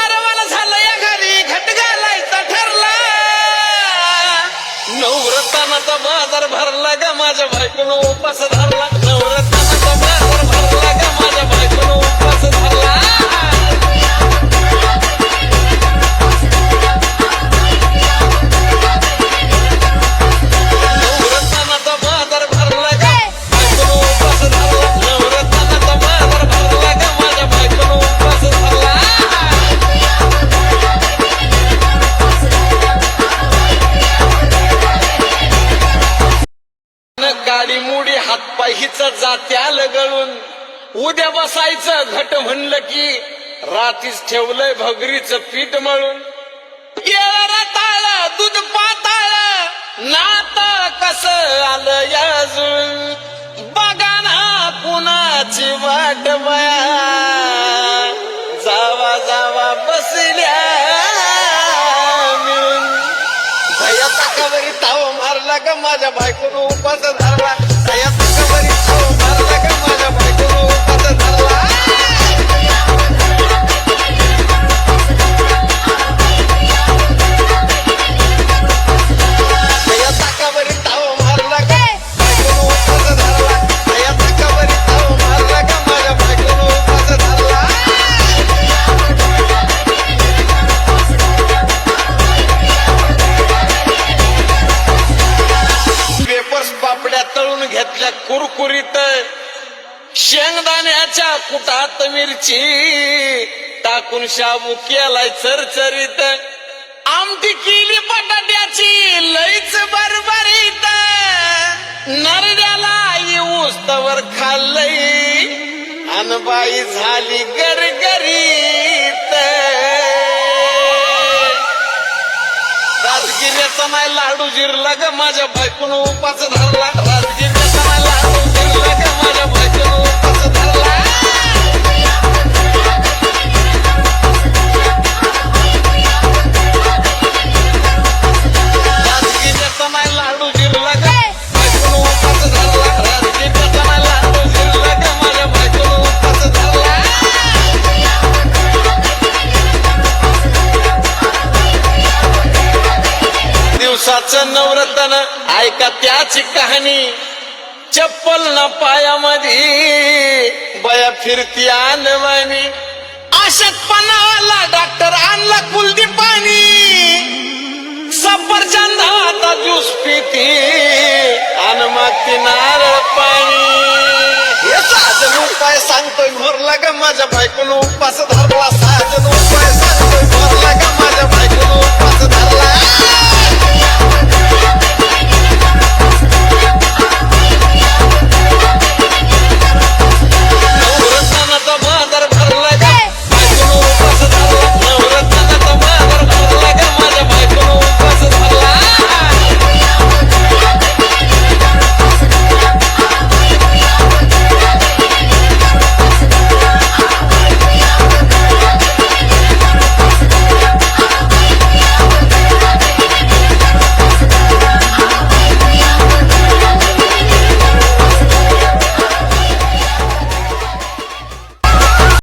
वारवाला झालं या घरी घट घालायचा ठरला नवरत्नाचा बाजार भरला ग माझ्या बायकोनं उपास धरला नवरत्नाचा बाजार भरला ग माझ्या बायकोनं उपास धरला नवरत्नाचा बाजार भरला ग बायकोनं उपास धरला नवरत्नाचा बाजार भरला ग माझ्या बायकोनं उपास धरला गाडी मुडी हातपाय हिच जात्याल गळून उद्या बसायचं घट म्हणलं की रातीच ठेवलंय भगरीचं पीठ मळून केळं ताळ दूध पाताळ नात कसं आलं याजून बघा ना कुणाची वाट बया जावा जावा बसल्या मिळून दया ताकावरी ताव मारला ग माझ्या बायकोनं उपास धरला दया ताकावरी ताव मारला ग माझ्या बायकोनं उपास धरला दया ताकावरी ताव मारला ग बायकोनं उपास धरला दया ताकावरी ताव मारला ग माझ्या बायकोनं उपास धरला वेपर्स पापड्या तळून घेतल्या कुरकुरीत शेंगदाण्याच्या कुटात मिरची टाकून शाबू केलाय चरचरीत आमटी केली बटाट्याची लईच बरबरीत नरड्याला येऊस तवर खाल्लंय अनबाई झाली गरगरीत राजगिऱ्याचा नाही लाडू जिरला ग माझ्या बायकोनं उपास धरला राजगिऱ्याचा नाही लाडू जिरला ग माझ्या बायकोनं उपास धरला राजगिऱ्याचा नाही लाडू जिरला ग बायकोनं उपास धरला राजगिऱ्याचा नाही लाडू जिरला ग माझ्या बायकोनं उपास धरला दिवसाचं नवरत्न ऐका त्याची कहाणी चप्पल ना पायामध्ये बया फिरती आणवानी अशक्तपणाला डॉक्टर आणला कुलदीपानी सफरचंद आता ज्यूस पिती आणि मागती नारळ पाणी याचा अजून उपाय सांगतोय भरला ग माझ्या बायकोनं उपास धरला